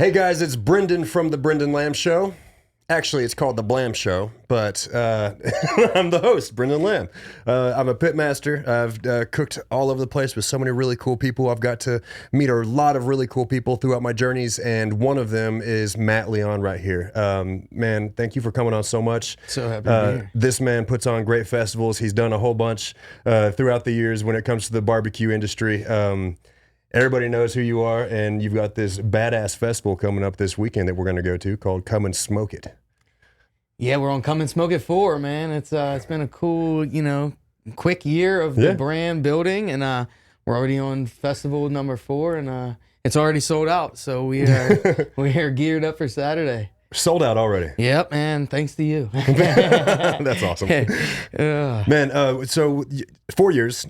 Hey guys, it's Brendan from the Brendan Lamb Show. Actually, it's called the Blamb Show, but I'm the host, Brendan Lamb. I'm a pitmaster. I've cooked all over the place with so many really cool people. I've got to meet a lot of really cool people throughout my journeys, and one of them is Matt Leon right here. Man, thank you for coming on so much. So happy to be here. This man puts on great festivals. He's done a whole bunch throughout the years when it comes to the barbecue industry. Everybody knows who you are, and you've got this badass festival coming up this weekend that we're going to go to called Come and Smoke It. Yeah, we're on Come and Smoke It 4, man. It's been a cool, quick year of the brand building, and we're already on festival number 4, and it's already sold out. So we are geared up for Saturday. Sold out already. Yep, man. Thanks to you. That's awesome. Man, so 4 years.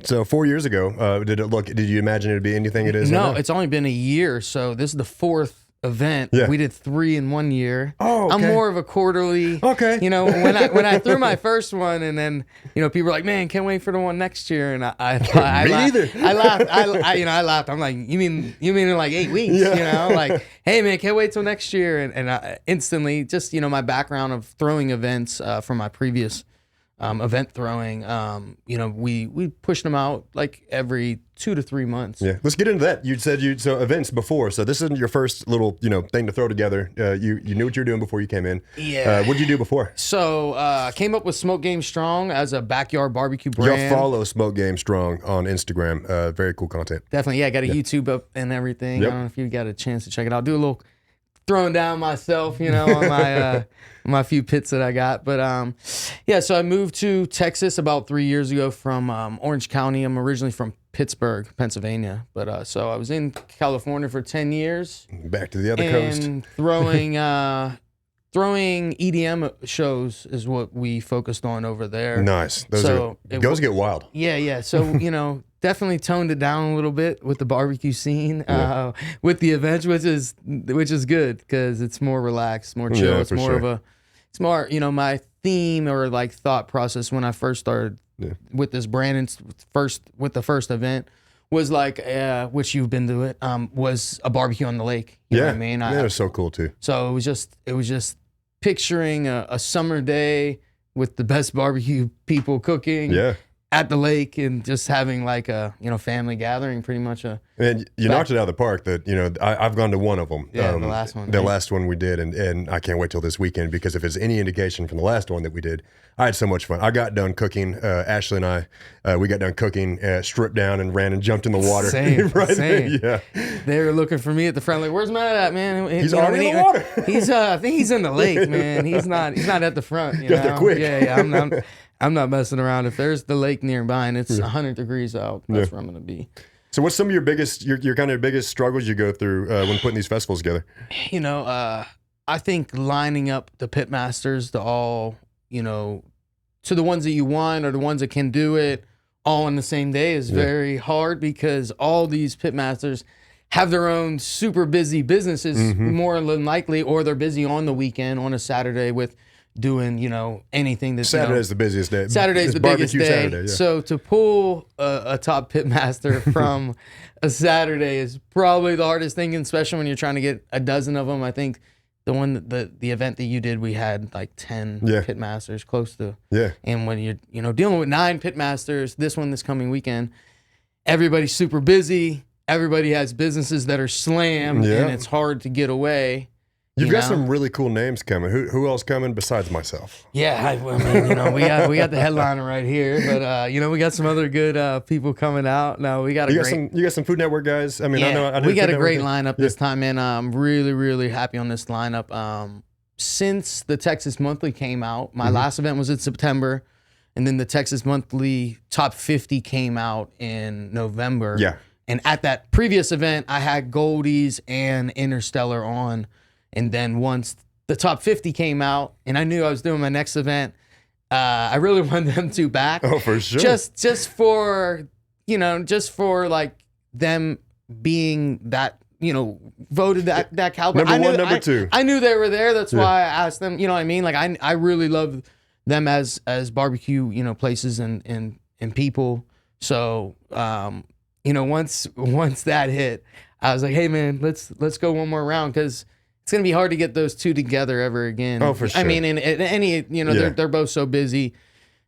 So 4 years ago, did you imagine it'd be anything it is No, now? it's only been a year. So this is the 4th event. Yeah. We did 3 in 1 year. Oh, okay. I'm more of a quarterly. Okay. When I threw my first one, and then people were like, "Man, can't wait for the one next year." And I neither. I laughed. I laughed. I'm like, "You mean in like 8 weeks?" Yeah. Like, "Hey, man, can't wait till next year." And I instantly just my background of throwing events from my previous event throwing. We pushed them out like every 2 to 3 months. Yeah, let's get into that. You said so events before, so this isn't your first little thing to throw together. You knew what you were doing before you came in. Yeah. What did you do before? So I came up with Smoke Game Strong as a backyard barbecue brand. Y'all follow Smoke Game Strong on Instagram. Very cool content. Definitely, yeah. I got a YouTube up and everything. Yep. I don't know if you got a chance to check it out. Do a little throwing down myself, on my my few pits that I got. But so I moved to Texas about 3 years ago from Orange County. I'm originally from Pittsburgh, Pennsylvania. But so I was in California for 10 years. Back to the other coast. And throwing EDM shows is what we focused on over there. Nice. Those get wild. Yeah. So, definitely toned it down a little bit with the barbecue scene, with the events, which is good because it's more relaxed, more chill. Yeah, It's more, my theme or like thought process when I first started with this brand and with the first event was like, which you've been to it, was a barbecue on the lake. You know what I mean? It was so cool too. So it was just picturing a summer day with the best barbecue people cooking. Yeah. At the lake and just having like a family gathering, pretty much And you knocked it out of the park. That I've gone to one of them. Yeah, the last one. The last one we did, and I can't wait till this weekend because if it's any indication from the last one that we did, I had so much fun. I got done cooking. Ashley and I, we got done cooking, stripped down, and ran and jumped in the water. Same. Same. Yeah. They were looking for me at the front, like, "Where's Matt at, man?" He's already in the water. I think he's in the lake, man. He's not at the front. Got there quick. Yeah. I'm not messing around. If there's the lake nearby and it's 100 degrees out, that's where I'm gonna be. So what's some of your biggest struggles you go through when putting these festivals together? I think lining up the pit masters to all, to the ones that you want or the ones that can do it all on the same day is very hard because all these pit masters have their own super busy businesses more than likely, or they're busy on the weekend on a Saturday with doing, anything that Saturday's the busiest day. Saturday's the biggest day. Saturday, yeah. So to pull a top pit master from a Saturday is probably the hardest thing, especially when you're trying to get a dozen of them. I think the event that you did, we had like 10 pit masters close to. Yeah. And when you're dealing with 9 pit masters, this coming weekend, everybody's super busy. Everybody has businesses that are slammed, and it's hard to get away. You've got some really cool names coming. Who else coming besides myself? Yeah, I mean, we got the headliner right here, but we got some other good people coming out. No, we got you got some Food Network guys. I mean, I know we got a great lineup this time, and I'm really, really happy on this lineup. Since the Texas Monthly came out, my last event was in September, and then the Texas Monthly Top 50 came out in November. Yeah, and at that previous event, I had Goldies and Interstellar on. And then once the top 50 came out and I knew I was doing my next event, I really wanted them two back. Oh, for sure. Just for like them being that, voted that caliber. Number two. I knew they were there. That's why I asked them, you know what I mean? Like I really love them as barbecue, places and people. So, once that hit, I was like, hey man, let's go one more round, because it's gonna be hard to get those two together ever again. Oh, for sure. I mean, in any, you know, Yeah. they're both so busy.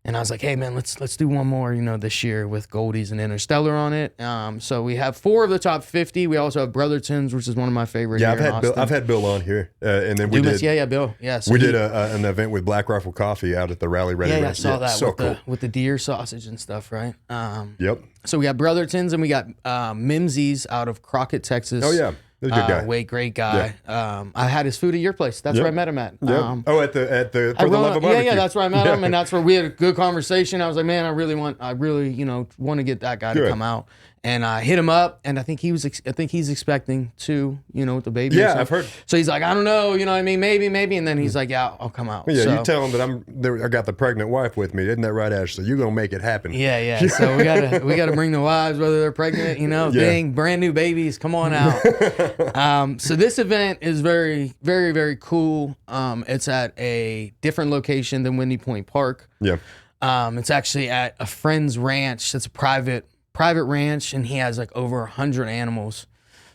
And I was like, hey man, let's do one more, you know, this year with Goldies and Interstellar on it. So we have 4 of the top 50. We also have Brotherton's, which is one of my favorite. Yeah, here in Austin. I've had Bill on here, and then we did. Yeah, Bill. Yeah, so we did an event with Black Rifle Coffee out at the Rally Ready. Yeah, I saw that so with cool. with the deer sausage and stuff, right? Yep. So we got Brotherton's and we got Mimsy's out of Crockett, Texas. Oh yeah. He's a good guy. Great guy. I had his food at your place. That's where I met him at. Yep. At the for the love of barbecue. Yeah, that's where I met him, and that's where we had a good conversation. I was like, man, I really want to get that guy to come out. And I hit him up, and I think he's expecting to, you know, with the baby. Yeah, I've heard. So he's like, I don't know, you know what I mean, maybe, and then he's like, yeah, I'll come out. Yeah, so, you tell him that I got the pregnant wife with me. Isn't that right, Ashley? You're gonna make it happen. Yeah. So we gotta bring the wives, whether they're pregnant, you know, dang, brand new babies, come on out. So this event is very, very, very cool. It's at a different location than Windy Point Park. Yeah. It's actually at a friend's ranch. It's a private ranch, and he has like over 100 animals.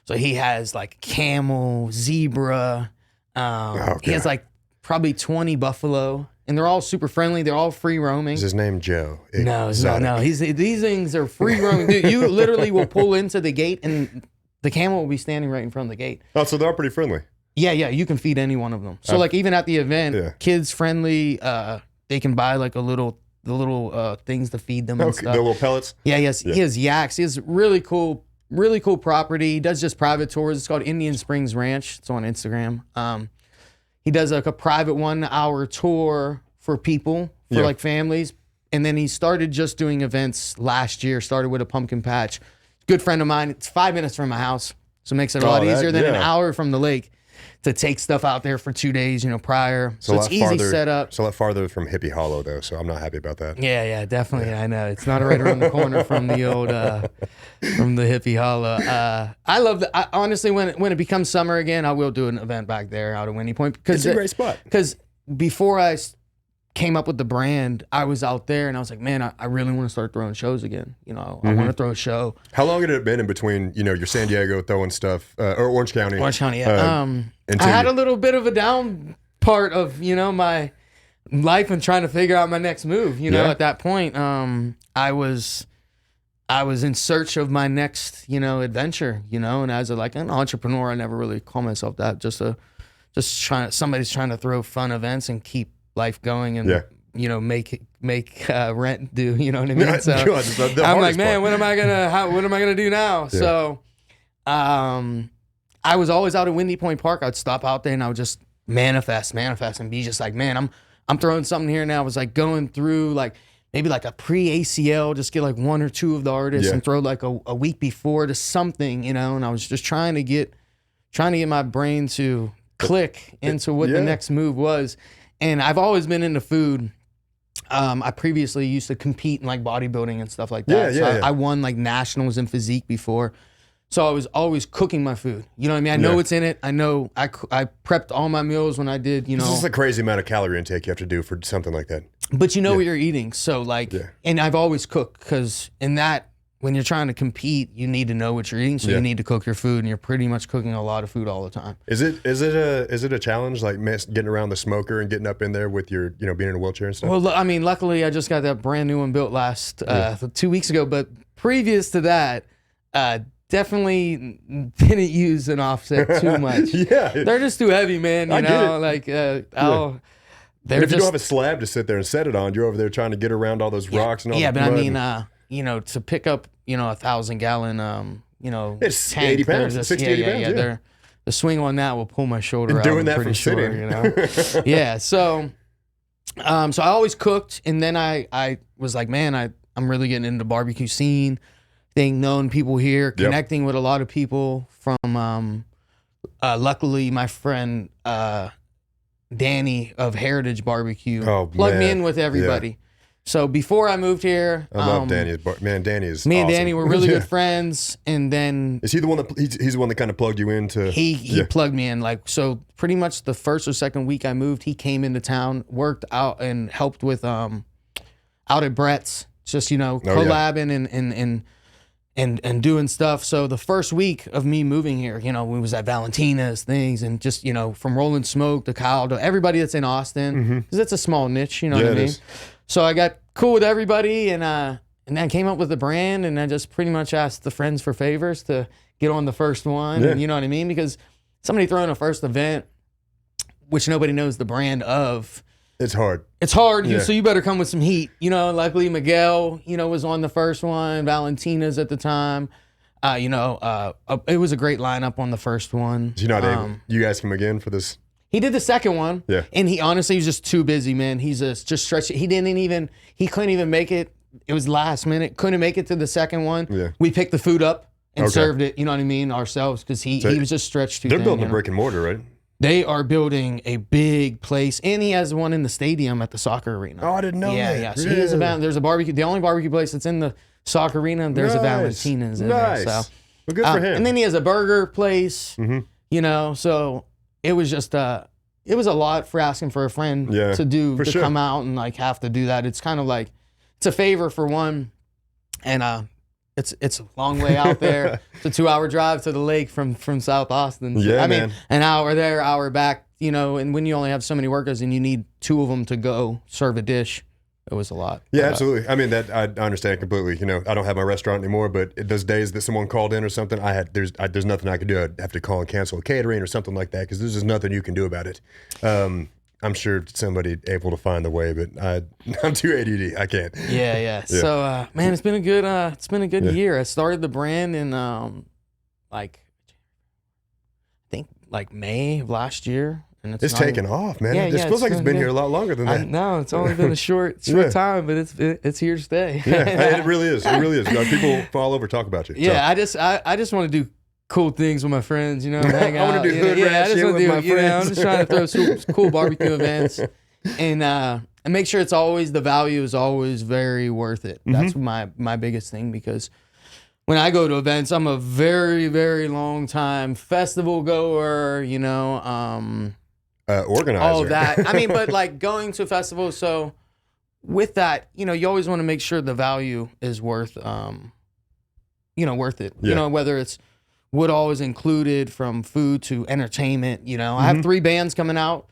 So he has like camel, zebra. He has like probably 20 buffalo, and they're all super friendly. They're all free roaming. Is his name Joe? No. These things are free roaming. Dude, you literally will pull into the gate, and the camel will be standing right in front of the gate. Oh, so they're pretty friendly. Yeah. You can feed any one of them. So like even at the event, kids friendly. They can buy like the little things to feed them and stuff. The little pellets. Yeah, he has yaks. He has really cool property. He does just private tours. It's called Indian Springs Ranch. It's on Instagram. He does like a private 1-hour tour for people, for like families. And then he started just doing events last year, started with a pumpkin patch. Good friend of mine. It's 5 minutes from my house. So it makes it a lot easier than an hour from the lake to take stuff out there for 2 days, you know, prior. So it's easy setup. It's a lot farther from Hippie Hollow, though, so I'm not happy about that. Yeah, definitely. I know. It's not right around the corner from the old, from the Hippie Hollow. I love that. Honestly, when it becomes summer again, I will do an event back there out of Windy Point. It's a great spot. Because before I came up with the brand, I was out there and I was like, man, I really want to start throwing shows again. You know, I want to throw a show. How long had it been in between, you know, your San Diego throwing stuff, or Orange County? Orange County, yeah. I had a little bit of a down part of, you know, my life and trying to figure out my next move. You know, at that point, I was in search of my next, you know, adventure, you know, and as an entrepreneur, I never really call myself that. Somebody's trying to throw fun events and keep life going and you know, make rent do, you know what I mean? So I'm like, man, what am I gonna do now? So I was always out at Windy Point Park. I'd stop out there and I would just manifest and be just like, man, I'm throwing something here now. I was like going through like maybe like a pre-ACL, just get like 1 or 2 of the artists and throw like a week before to something, you know, and I was just trying to get my brain to click into what the next move was. And I've always been into food. I previously used to compete in like bodybuilding and stuff like that. I won like nationals in physique before. So I was always cooking my food. You know what I mean? I know what's in it. I know I prepped all my meals when I did, you know. This is a crazy amount of calorie intake you have to do for something like that. But you know what you're eating. So like, and I've always cooked because when you're trying to compete, you need to know what you're eating. So you need to cook your food, and you're pretty much cooking a lot of food all the time. Is it a challenge, like getting around the smoker and getting up in there with your, you know, being in a wheelchair and stuff? Well, I mean, luckily I just got that brand new one built last 2 weeks ago. But previous to that, definitely didn't use an offset too much. They're just too heavy, man. You know, like and if you don't have a slab to sit there and set it on, you're over there trying to get around all those rocks and all that. Yeah, but I mean, you know, to pick up, you know, 1,000-gallon, you know, it's tank, 80 pounds, 60, 80 pounds. The swing on that will pull my shoulder and out. Doing that pretty from sure, sitting, you know. Yeah, so I always cooked, and then I was like, man, I'm really getting into the barbecue scene, knowing people here, connecting with a lot of people from. Luckily, my friend Danny of Heritage Barbecue plugged me in with everybody. So before I moved here, I love Danny. Man, Danny is me awesome. and Danny were really good friends. And then is he the one that he's the one that kind of plugged you into? He plugged me in, like, so pretty much the first or second week I moved, he came into town, worked out and helped with out at Brett's, just, you know, collabing and doing stuff. So the first week of me moving here, you know, we was at Valentina's things and just, you know, from Rolling Smoke to Kyle to everybody that's in Austin, because it's a small niche, you know what I mean? So I got cool with everybody and then came up with the brand, and I just pretty much asked the friends for favors to get on the first one. And you know what I mean? Because somebody throwing a first event, which nobody knows the brand of, it's hard. It's hard, so you better come with some heat. You know, luckily Miguel, you know, was on the first one, Valentina's at the time. It was a great lineup on the first one. You know, you ask him again for this? He did the second one. Yeah. And he honestly was just too busy, man. He's just stretching. He couldn't even make it. It was last minute. Couldn't make it to the second one. Yeah. We picked the food up and served it, you know what I mean, ourselves, because he was just stretched too thin. They're building a brick and mortar, right? They are building a big place, and he has one in the stadium at the soccer arena. Oh, I didn't know that. Yeah. So he has there's a barbecue. The only barbecue place that's in the soccer arena, there's a Valentina's in there. So, well, good for him. And then he has a burger place, you know, so it was just, it was a lot for asking for a friend to come out and like have to do that. It's kind of like, it's a favor for one, and it's a long way out there. It's a 2-hour drive to the lake from South Austin. So, I mean, an hour there, hour back, you know, and when you only have so many workers and you need 2 of them to go serve a dish, it was a lot. Yeah, absolutely. I mean, that I understand completely. You know, I don't have my restaurant anymore, but those days that someone called in or something, there's nothing I could do. I'd have to call and cancel a catering or something like that, because there's just nothing you can do about it. I'm sure somebody able to find the way, but I'm too ADD. I can't. Yeah. So, man, it's been a good year. I started the brand in I think May of last year, and it's taken off, man. It feels like it's been here a lot longer than that. No, it's only been a short time, but it's here to stay. Yeah, it really is. It really is. People all over talk about you. Yeah, so. I just want to do cool things with my friends, you know, hang out. I want to do hood rat shit with my friends. I'm just trying to throw some cool barbecue events and make sure the value is always very worth it. That's my biggest thing, because when I go to events, I'm a very, very long time festival goer, you know, organizer. All of that. I mean, but like going to festivals, so with that, you know, you always want to make sure the value is worth it. Yeah. You know, whether it's what all is included from food to entertainment. You know, I have 3 bands coming out.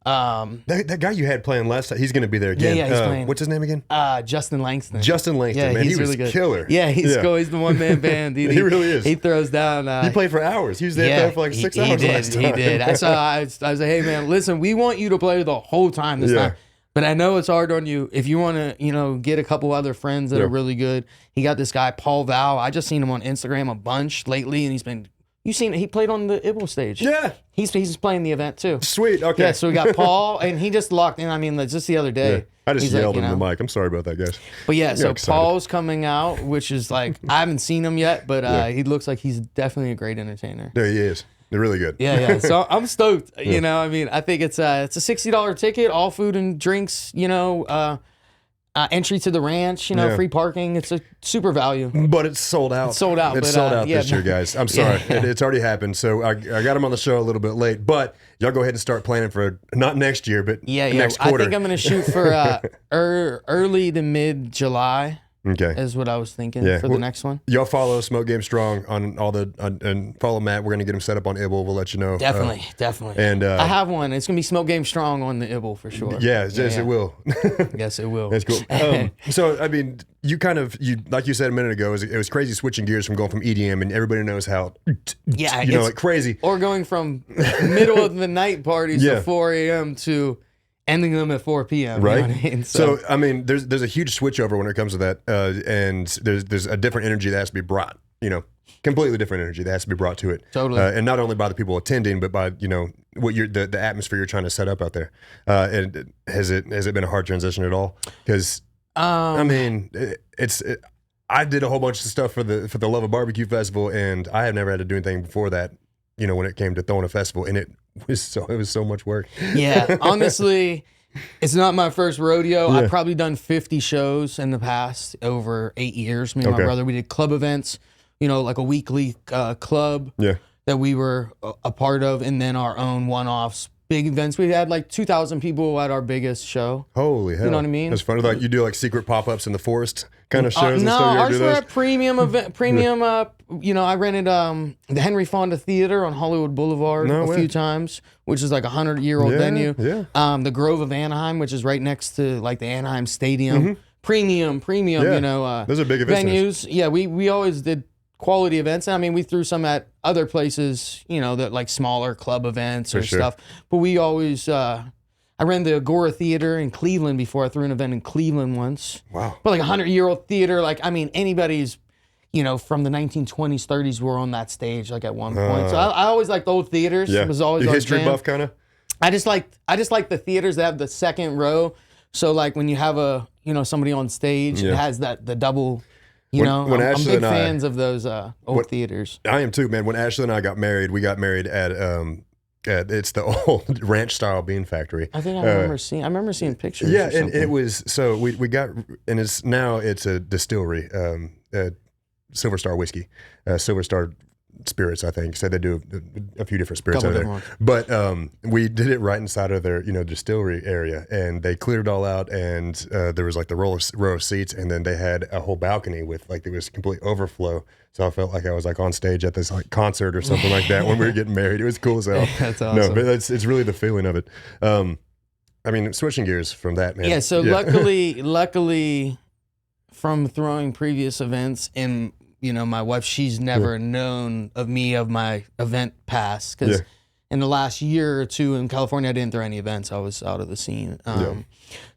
That guy you had playing last time, he's going to be there again. Yeah, he's playing. What's his name again? Justin Langston. Man, he's he was really good. Killer. Yeah, he's cool. He's the one-man band. Dude. He really is. He throws down. He played for hours. He was there for like 6 hours last time. He did. I was like, hey, man, listen, we want you to play the whole time this time. But I know it's hard on you. If you want to, you know, get a couple other friends that are really good. He got this guy, Paul Val. I just seen him on Instagram a bunch lately, and he's been... he played on the Ibble stage. Yeah. He's playing the event too. Sweet, okay. Yeah, so we got Paul, and he just locked in. I mean, just the other day. Yeah. I just yelled into the mic. I'm sorry about that, guys. But yeah, so Paul's coming out, which is like, I haven't seen him yet, but he looks like he's definitely a great entertainer. Yeah, he is. They're really good. Yeah. So I'm stoked. You know, I mean, I think it's a $60 ticket, all food and drinks, you know, entry to the ranch, you know, free parking. It's a super value. But it's sold out. It's sold out this year, guys. I'm sorry. It's already happened. So I got him on the show a little bit late. But y'all go ahead and start planning for not next year, but next quarter. I think I'm going to shoot for early to mid-July. Okay, is what I was thinking for the next one. Y'all follow Smoke Game Strong on all and follow Matt. We're gonna get him set up on Ibble. We'll let you know. Definitely. And I have one. It's gonna be Smoke Game Strong on the Ibble for sure. Yes, it will. Yes, it will. That's cool. So I mean, you like you said a minute ago, it was crazy switching gears from going from EDM, and everybody knows how. Like crazy. Or going from middle of the night parties at 4 a.m. to ending them at 4 p.m. Right. You know what I mean? So I mean, there's a huge switchover when it comes to that, and there's a different energy that has to be brought. You know, completely different energy that has to be brought to it. Totally. And not only by the people attending, but by what the atmosphere you're trying to set up out there. And has it been a hard transition at all? Because I mean, I did a whole bunch of stuff for the Love of Barbecue Festival, and I have never had to do anything before that. You know, when it came to throwing a festival, and it was so much work. Yeah, honestly, it's not my first rodeo. I've probably done 50 shows in the past over 8 years. Me and my brother, we did club events, you know, like a weekly club that we were a part of, and then our own one-offs, big events. We had like 2,000 people at our biggest show. Holy hell! You know what I mean? It's funny. Like you do like secret pop-ups in the forest kind of shows and No, stuff. You ever ours do were those? at premium event. Premium. I rented the Henry Fonda Theater on Hollywood Boulevard No a way. few times, which is like a 100-year-old Yeah, venue. yeah. The Grove of Anaheim, which is right next to like the Anaheim Stadium. Premium. Yeah. You know, Those are big events. venues. Yeah, we always did quality events. I mean, we threw some at other places, you know, that like smaller club events or sure. stuff. But we always, I ran the Agora Theater in Cleveland before. I threw an event in Cleveland once. Wow. But like a 100-year-old theater, like, I mean, anybody's, you know, from the 1920s, 30s were on that stage like at one point. So I always liked old theaters. Yeah. It was always you our history jam. buff kind of. I just like the theaters that have the second row. So like when you have somebody on stage, it has the double. When I'm Ashley big and I- fans of those old theaters. I am too, man. When Ashley and I got married, we got married at it's the old ranch style bean factory. I think I remember seeing pictures. Yeah, or and something. it was so we got, and it's a distillery, Silver Star whiskey, Silver Star spirits, I think. So they do a few different spirits Couple out there. But we did it right inside of their distillery area, and they cleared it all out, and there was like the row of seats, and then they had a whole balcony with like it was complete overflow. So I felt like I was like on stage at this like concert or something like that when we were getting married. It was cool as hell. That's awesome. No, but it's really the feeling of it. I mean, switching gears from that, man. Yeah, so luckily from throwing previous events, and my wife, she's never known of my event past, because in the last year or two in California, I didn't throw any events. I was out of the scene.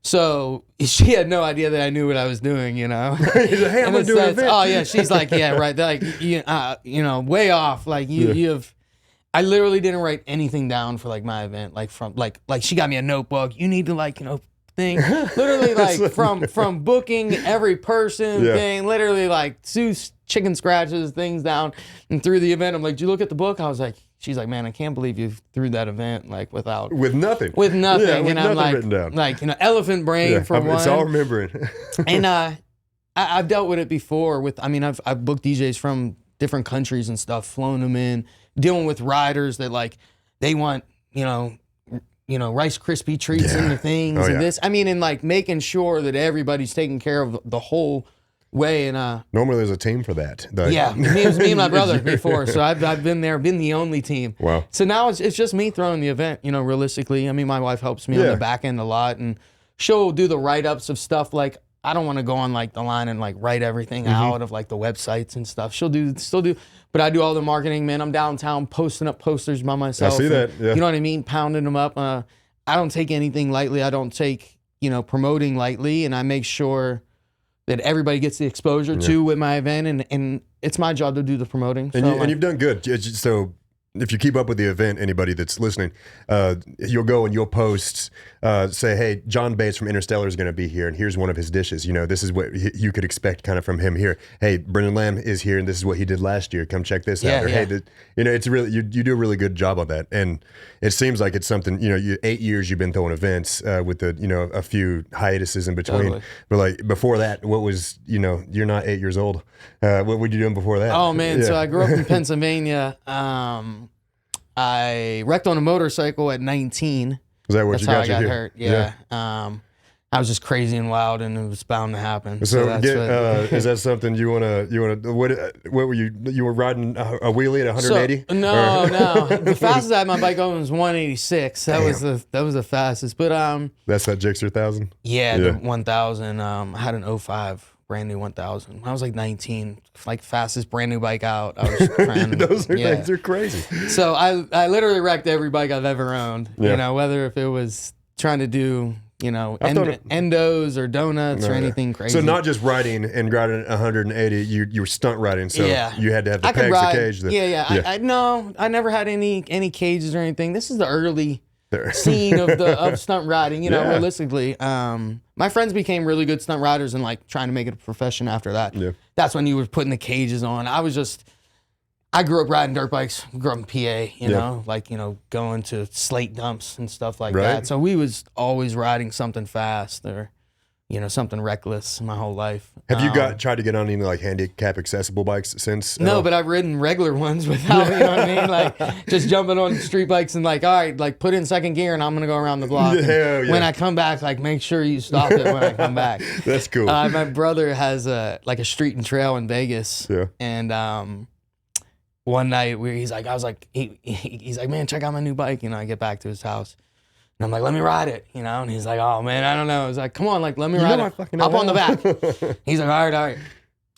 So she had no idea that I knew what I was doing, He's like, hey, I'm gonna do an event. Oh yeah, she's like, yeah, right. They're like, way off. Like you have. I literally didn't write anything down for like my event. Like she got me a notebook. You need to thing. Literally like from booking every person thing. Literally like 2 chicken scratches things down, and through the event, I'm like, did you look at the book? I was like, she's like, man, I can't believe you threw that event like with nothing. With nothing. Yeah, with and I'm nothing written down. like elephant brain for one. It's all remembering. And I've dealt with it before. I've booked DJs from different countries and stuff, flown them in, dealing with riders that like they want Rice Krispie treats in the things and this. I mean, and like making sure that everybody's taken care of the whole way. And normally there's a team for that. it was me and my brother before, so I've been the only team. Wow. So now it's just me throwing the event. Realistically, I mean, my wife helps me on the back end a lot, and she'll do the write ups of stuff. Like I don't want to go on like the line and like write everything out of like the websites and stuff. She'll still do, but I do all the marketing. Man, I'm downtown posting up posters by myself. I see that. Yeah. You know what I mean? Pounding them up. I don't take anything lightly. I don't take promoting lightly, and I make sure that everybody gets the exposure to with my event, and it's my job to do the promoting. And you've done good. So if you keep up with the event, anybody that's listening, you'll go and you'll post, say, hey, John Bates from Interstellar is going to be here, and here's one of his dishes. This is what you could expect kind of from him here. Hey, Brendan Lamb is here, and this is what he did last year. Come check this out. Or, hey, it's really you do a really good job on that, and it seems like it's something. 8 years you've been throwing events with the a few hiatuses in between. Totally. But like before that, what was you're not 8 years old. What were you doing before that? Oh man, so I grew up in Pennsylvania. I wrecked on a motorcycle at 19. Is that what That's you how got I you got here? hurt. Yeah. I was just crazy and wild, and it was bound to happen. So, that's is that something you wanna? What were you were riding a wheelie at 180? No. The fastest I had my bike on was 186. That was the fastest. But that's that Gixxer 1000. Yeah, the 1000. I had an 05 brand new 1000. When I was like 19, like fastest brand new bike out. I was trying. Those things are crazy. So I literally wrecked every bike I've ever owned. Yeah. Whether if it was trying to do endos or donuts or anything crazy. So not just riding and riding at 180, you were stunt riding. So you had to have the I could pegs, ride. the cage. I never had any cages or anything. This is the early scene of stunt riding. Realistically, my friends became really good stunt riders and like trying to make it a profession after that. Yeah. That's when you were putting the cages on. I grew up riding dirt bikes. Grew up in PA, going to slate dumps and stuff like that. So we was always riding something fast or, something reckless my whole life. Have you tried to get on any like handicap accessible bikes since? No, but I've ridden regular ones without, you know what I mean? Like just jumping on street bikes and like, all right, like put in second gear and I'm going to go around the block. Yeah. When I come back, like make sure you stop it when I come back. That's cool. My brother has a street and trail in Vegas. Yeah. And one night he's like, he's like, man, check out my new bike. I get back to his house. And I'm like, let me ride it, and he's like, oh man, I don't know. He's like, come on, like, let me ride it. Hop on the back. He's like, all right.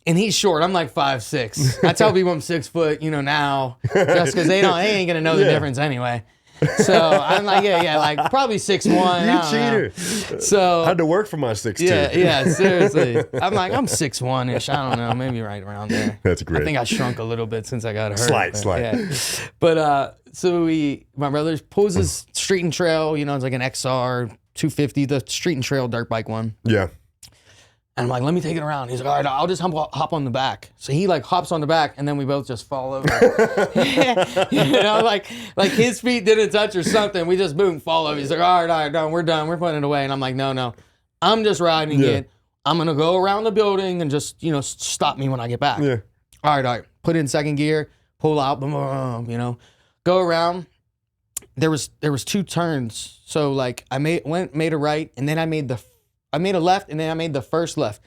And he's short. I'm like 5'6". I tell people I'm 6 foot, now, just because they ain't gonna know the difference anyway. So I'm like, like probably 6'1". You cheater. So I had to work for my 6'2". Yeah, seriously. I'm like, I'm 6'1"-ish. I don't know, maybe right around there. That's great. I think I shrunk a little bit since I got hurt. Slight. Yeah. But so my brother pulls his street and trail. It's like an XR 250, the street and trail dirt bike one. Yeah. And I'm like, let me take it around. He's like, all right, I'll just hop on the back. So he like hops on the back, and then we both just fall over. like his feet didn't touch or something. We just boom, fall over. He's like, all right, no, we're done. We're putting it away. And I'm like, no, I'm just riding it. I'm gonna go around the building and just stop me when I get back. Yeah. All right. Put it in second gear, pull out, boom, go around. There was 2 turns. So like I made a right, and then I made a left, and then I made the first left.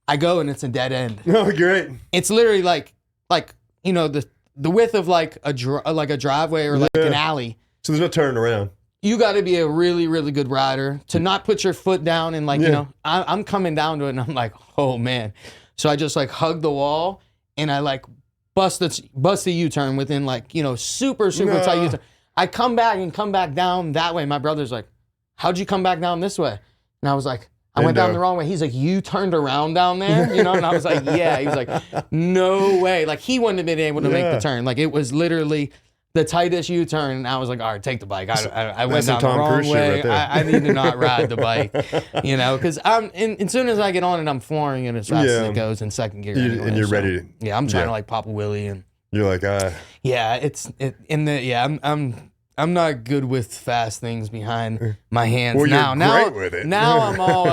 I go, and it's a dead end. Oh, great. It's literally like the width of like a driveway or like an alley. So there's no turning around. You got to be a really, really good rider to not put your foot down and like, I'm coming down to it and I'm like, oh man. So I just like hug the wall and I like bust the U-turn within like, super tight U-turn. I come back down that way. My brother's like, how'd you come back down this way? And I was like, I went down the wrong way. He's like, you turned around down there? And I was like, yeah. He was like, no way. Like he wouldn't have been able to make the turn. Like it was literally the tightest U-turn. And I was like, all right, take the bike. I went down the wrong way. I need to not ride the bike, because as soon as I get on it, I'm flooring it as fast as it goes in second gear. And you're ready. Yeah, I'm trying to like pop a wheelie and. You're like, I'm not good with fast things behind my hands. Well, you're great with it. Now I'm all,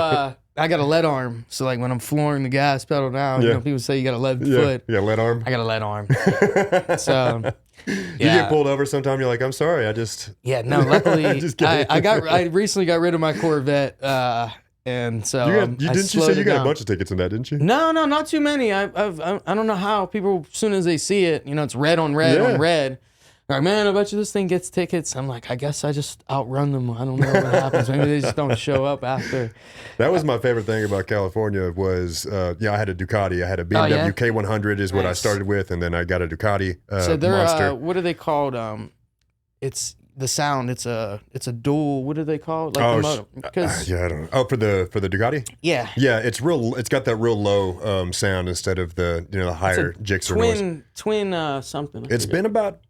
I got a lead arm. So like when I'm flooring the gas pedal now, people say you got a lead foot. Yeah, lead arm. I got a lead arm. So you get pulled over sometime. You're like, I'm sorry. I just. Yeah, no, luckily I recently got rid of my Corvette. And so didn't you say you got a bunch of tickets in that, didn't you? No, not too many. I don't know how people, as soon as they see it, it's red on red on red. They're like, man, I bet you this thing gets tickets. I'm like, I guess I just outrun them. I don't know what happens. Maybe they just don't show up after. That was my favorite thing about California was, I had a Ducati. I had a BMW K100 is what I started with, and then I got a Ducati so they're, Monster. What are they called? It's the sound. It's a dual. What are they called? I don't know. Oh, for the Ducati. Yeah. Yeah, it's real. It's got that real low sound instead of the the higher Gixxer noise. Twin something. It's been about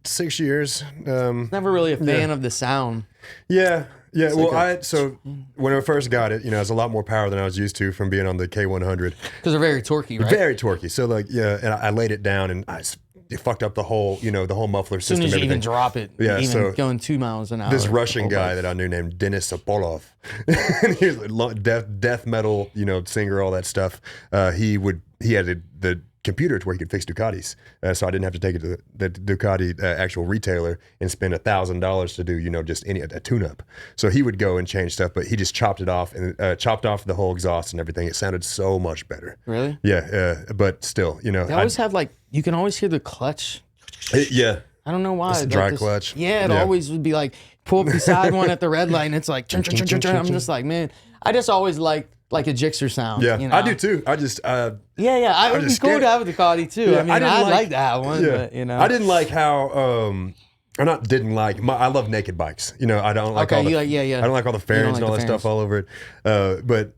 6 years. Never really a fan of the sound. Yeah. So when I first got it, it's a lot more power than I was used to from being on the K100. Because they're very torquey, right? Very torquey. So and I laid it down and it fucked up the whole, the whole muffler system. As soon as you even drop it, going 2 miles an hour. This Russian guy that I knew named Denis Apolov, he was a death metal, singer, all that stuff. He had the computer to where he could fix Ducatis, so I didn't have to take it to the Ducati actual retailer and spend $1,000 to do just a tune-up. So he would go and change stuff, but he just chopped it off and chopped off the whole exhaust and everything. It sounded so much better. Really? Yeah, but still, They always have you can always hear the clutch. Yeah. I don't know why. It's a dry clutch. Yeah, it always would be like pull up beside one at the red light and it's like chun, chun, chun, chun, chun. I'm just like, man, I just always like a Gixxer sound. Yeah, I do too. I just I would be cool to have a Ducati too. Yeah, I'd like to have one, but I didn't like how I love naked bikes. I don't like I don't like all the fairings and all that stuff all over it. But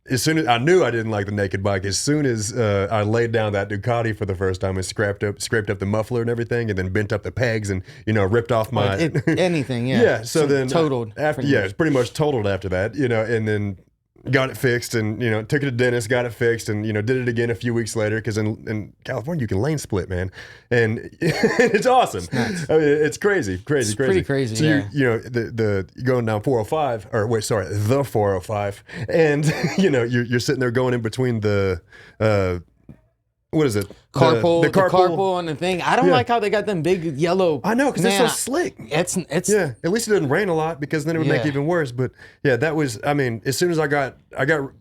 as soon as I knew I didn't like the naked bike, as soon as I laid down that Ducati for the first time and scraped up the muffler and everything, and then bent up the pegs and ripped off my anything. Yeah. Yeah. So then totaled. After it's pretty much totaled after that. And then got it fixed, and took it to dentist, got it fixed, and did it again a few weeks later, because in California you can lane split, man, and it's awesome. It's it's crazy. Pretty crazy. So yeah. you're going down 405, or wait, sorry, the 405, and you're sitting there going in between the what is it? The carpool and the thing. I don't like how they got them big yellow. I know, because they're so slick. It's yeah. At least it didn't rain a lot, because then it would make it even worse. But yeah, that was. I mean, as soon as I got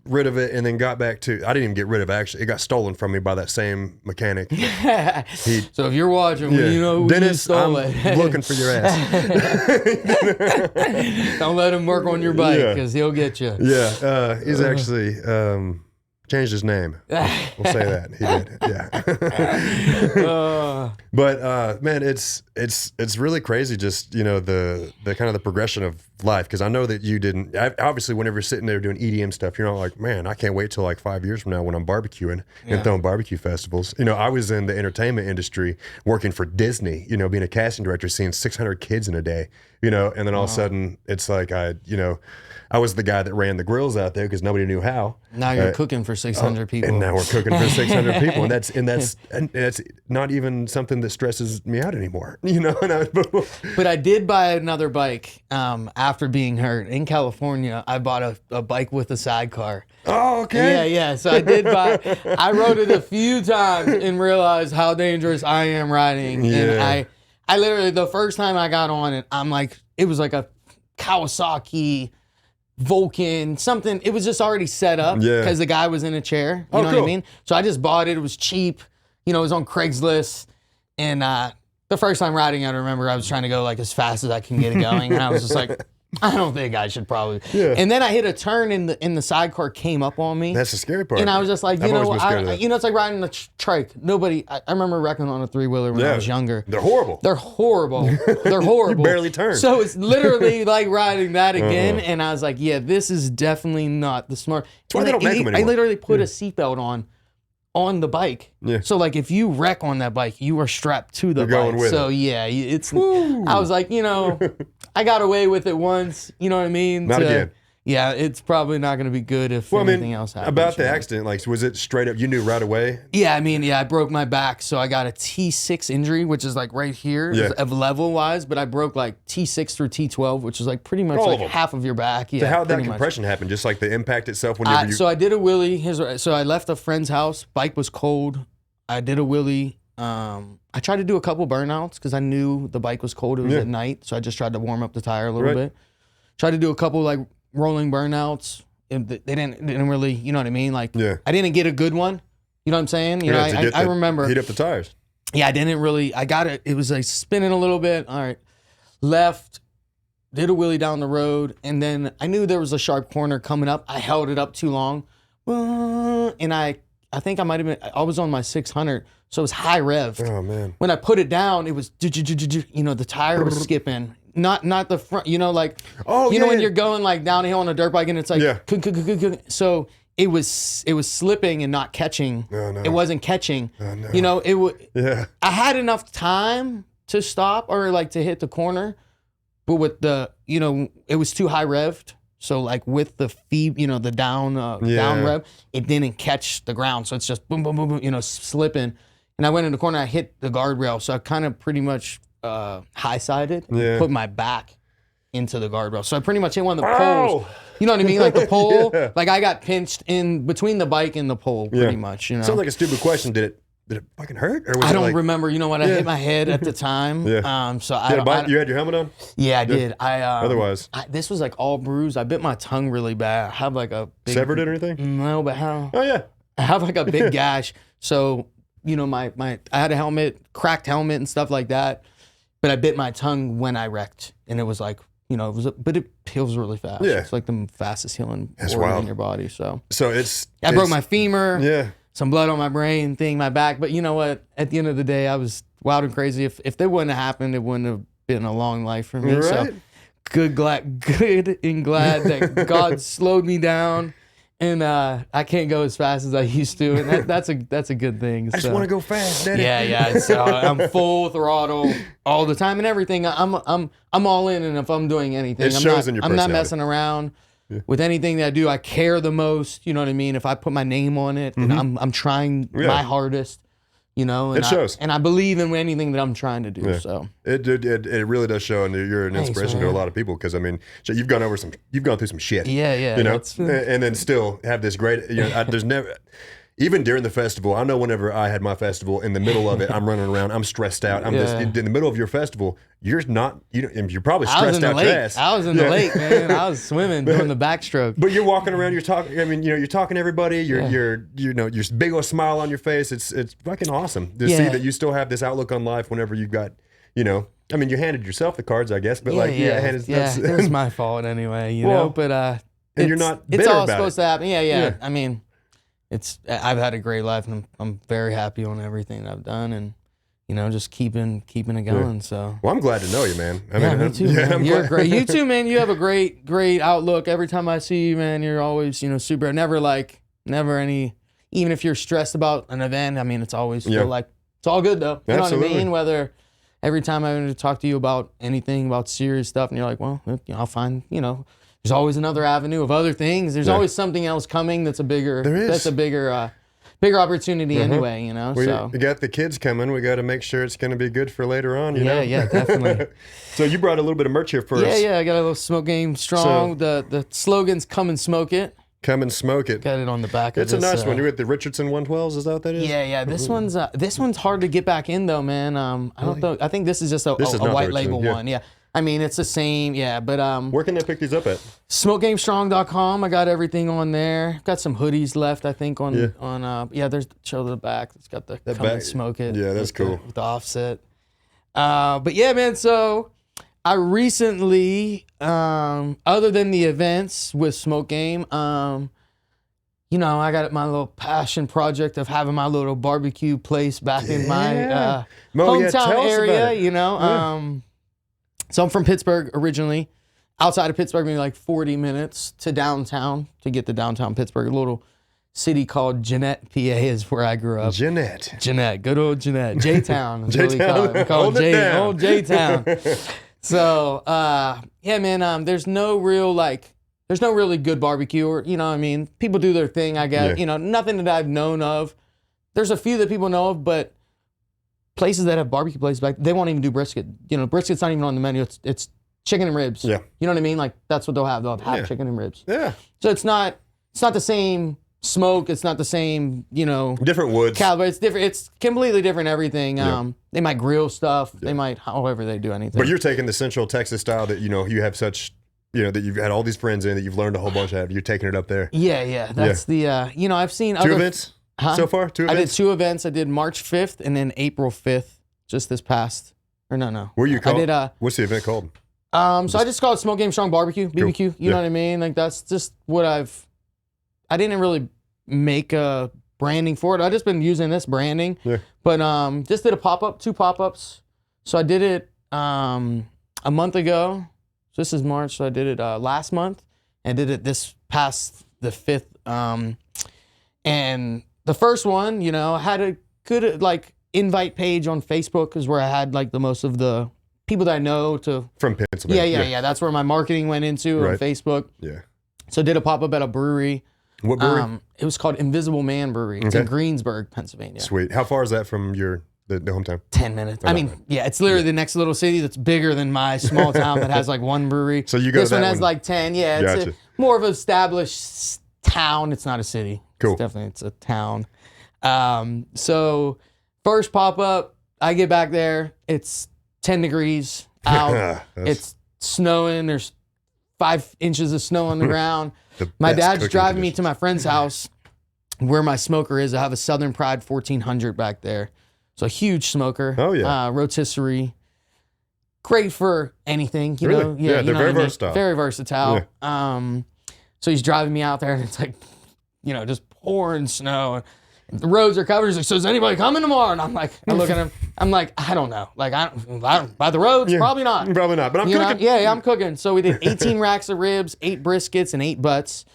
rid of it, and then got back to. I didn't even get rid of it. Actually, it got stolen from me by that same mechanic. So if you're watching, you know who Dennis, stole I'm it. looking for your ass. Don't let him work on your bike, because he'll get you. Yeah, he's actually. Changed his name. We'll say that he did. Yeah. But man, it's really crazy. Just the kind of the progression of life. Because I know that you didn't. Obviously, whenever you're sitting there doing EDM stuff, you're not like, man, I can't wait till like 5 years from now when I'm barbecuing and throwing barbecue festivals. I was in the entertainment industry working for Disney. Being a casting director, seeing 600 kids in a day. And then all of a sudden, it's like I was the guy that ran the grills out there because nobody knew how. Now you're cooking for 600 people. And now we're cooking for 600 people. And that's not even something that stresses me out anymore. But I did buy another bike after being hurt. In California, I bought a bike with a sidecar. Oh, okay. Yeah. So I did buy, I rode it a few times and realized how dangerous I am riding. Yeah. And I literally, the first time I got on it, I'm like, it was like a Kawasaki Vulcan, something. It was just already set up because the guy was in a chair. You know what I mean? So I just bought it. It was cheap. It was on Craigslist. And the first time riding it, I remember I was trying to go like as fast as I can get it going. And I was just like, I don't think I should probably. Yeah. And then I hit a turn and the sidecar came up on me. That's the scary part. And I was just like, it's like riding a trike. Nobody, I remember wrecking on a 3-wheeler when I was younger. They're horrible. They're horrible. You barely turn. So it's literally like riding that again. And I was like, yeah, this is definitely not the smart. That's why they don't make them anymore. I literally put a seatbelt on the bike. Yeah. So like if you wreck on that bike, you are strapped to the bike. Going with so it. Yeah, it's. I was like, I got away with it once. You know what I mean? Not again. Yeah, it's probably not going to be good if anything else happens. About the accident, like, was it straight up? You knew right away? Yeah, I broke my back, so I got a T6 injury, which is like right here, of level wise. But I broke like T6 through T12, which is like pretty much like half of your back. Yeah. So how did that compression happen? Just like the impact itself whenever you. So I did a wheelie. So I left a friend's house. Bike was cold. I did a wheelie. I tried to do a couple burnouts because I knew the bike was cold. It was at night, so I just tried to warm up the tire a little bit. Tried to do a couple like rolling burnouts. They didn't really, you know what I mean? Like, I didn't get a good one. You know what I'm saying? I remember. Heat up the tires. Yeah, I didn't really. I got it. It was like spinning a little bit. All right, left. Did a wheelie down the road, and then I knew there was a sharp corner coming up. I held it up too long, and I think I might have been. I was on my 600, so it was high rev. Oh man! When I put it down, it was the tire was skipping. Not the front, like when you're going like downhill on a dirt bike and it's like so it was slipping and not catching. Oh, no. It wasn't catching. Oh, no. I had enough time to stop or like to hit the corner, but with the it was too high revved. So like with the feed, the down rev, it didn't catch the ground. So it's just boom, boom, boom, boom, slipping. And I went in the corner, I hit the guardrail. So I kind of pretty much high-sided, put my back into the guardrail. So I pretty much hit one of the poles. You know what I mean? Like the pole, like I got pinched in between the bike and the pole pretty much, Sounds like a stupid question. Did it fucking hurt? Or was I don't like... remember. You know what? I hit my head at the time. So you had your helmet on? Yeah, I did. Otherwise? This was like all bruised. I bit my tongue really bad. I have like a big... Severed it or anything? No, but how? Oh, yeah. I have like a big gash. So, I had a helmet, cracked helmet and stuff like that. But I bit my tongue when I wrecked, and it was like, but it heals really fast. Yeah. It's like the fastest healing organ in your body. So I broke my femur. Yeah. Some blood on my brain, my back. But you know what? At the end of the day, I was wild and crazy. If that wouldn't have happened, it wouldn't have been a long life for me. Right. So good and glad that God slowed me down. And I can't go as fast as I used to, and that's a good thing. I just want to go fast, Daddy. Yeah. So I'm full throttle all the time and everything. I'm all in, and if I'm doing anything, It shows in your I'm not personality. messing around. with anything that I do, I care the most. You know what I mean? If I put my name on it, and I'm trying my hardest. You know, and it shows. I believe in anything that I'm trying to do. Yeah. So it really does show, and you're an inspiration to a lot of people. Because I mean, you've gone through some shit. Yeah. You know, and then still have this great. You know, there's never. Even during the festival, I know whenever I had my festival, in the middle of it, I'm running around, I'm stressed out. I'm just in the middle of your festival. You're probably stressed out your ass. I was in the lake, man. I was swimming, doing the backstroke. But you're walking around, you're talking. I mean, you're talking to everybody. You're big old smile on your face. It's fucking awesome to see that you still have this outlook on life. Whenever you've got, I mean, you handed yourself the cards, I guess. But it was my fault anyway, you know. But and you're not bitter it's all about supposed to happen. Yeah. I mean. I've had a great life, and I'm very happy on everything that I've done, and just keeping it going. So well, I'm glad to know you, man. Me too. Man. You're great. You too, man. You have a great outlook. Every time I see you, man, you're always super. Never any. Even if you're stressed about an event, I mean, it's always feel like it's all good though. You know what I mean? Whether every time I talk to you about anything about serious stuff, and you're like, well, I'll find There's always another avenue of other things. There's always something else coming that's a bigger opportunity anyway, So we got the kids coming. We got to make sure it's going to be good for later on, Yeah, definitely. So you brought a little bit of merch here for us. Yeah, I got a little Smoke Game Strong. So, the slogan's "Come and Smoke It." Come and smoke it. Got it on the back. It's a nice one. You're at the Richardson 112s. Is that what that is? Yeah. This one's hard to get back in though, man. I don't know. I think this is just a white label one. Yeah. I mean, it's the same, but where can they pick these up at? SmokeGameStrong.com. I got everything on there. Got some hoodies left, I think, on there's show the back. It's got the Come and Smoke It. Yeah, that's cool. With the offset. But yeah, man, so I recently, other than the events with Smoke Game, I got my little passion project of having my little barbecue place back in my hometown area, So I'm from Pittsburgh originally. Outside of Pittsburgh, maybe like 40 minutes to downtown to get to downtown Pittsburgh. A little city called Jeanette, PA is where I grew up. Jeanette. Good old Jeanette. J-Town. J-Town. We call it old J-Town. So, man, there's no really good barbecue or, people do their thing, I guess. Nothing that I've known of. There's a few that people know of, but places that have barbecue places, they won't even do brisket. Brisket's not even on the menu. It's chicken and ribs. Yeah. You know what I mean? Like that's what they'll have. They'll have chicken and ribs. Yeah. So it's not the same smoke. It's not the same, different woods. Caliber. It's different. It's completely different everything. They might grill stuff. They might, however they do anything. But you're taking the Central Texas style that, you have such, that you've had all these friends in, that you've learned a whole bunch of. You're taking it up there. Yeah. That's the, I've seen two events. So far, 2 events? I did 2 events. I did March 5th and then April 5th, just this past, or no. Where you called? I did, what's the event called? So I just call it Smoke Game Strong Barbecue, BBQ. Cool. You know what I mean? Like that's just what I didn't really make a branding for it. I just been using this branding. Yeah. But just did a pop-up, 2 pop-ups. So I did it a month ago. So this is March, so I did it last month. And did it this past the 5th. And the first one, I had a good invite page on Facebook is where I had the most of the people that I know from Pennsylvania. Yeah. That's where my marketing went into on Facebook. Yeah. So I did a pop-up at a brewery. What brewery? It was called Invisible Man Brewery. It's in Greensburg, Pennsylvania. Sweet. How far is that from the hometown? 10 minutes. I mean, it's literally the next little city that's bigger than my small town that has 1 brewery. So you go this to that one has 10. Yeah, gotcha. It's more of an established town. It's not a city. Cool. It's a town. So first pop-up, I get back there. It's 10 degrees out. It's snowing. There's 5 inches of snow on the ground. My dad's driving me to my friend's house where my smoker is. I have a Southern Pride 1400 back there. So a huge smoker. Oh, yeah. Rotisserie. Great for anything, you really? know? Yeah, they're very versatile. Very versatile. Yeah. So he's driving me out there and it's just pouring snow. The roads are covered. He's like, so is anybody coming tomorrow? And I'm like, I look at him. I'm like, I don't know. I don't by the roads, probably not. Probably not. But I'm cooking. Yeah, I'm cooking. So we did 18 racks of ribs, 8 briskets, and 8 butts.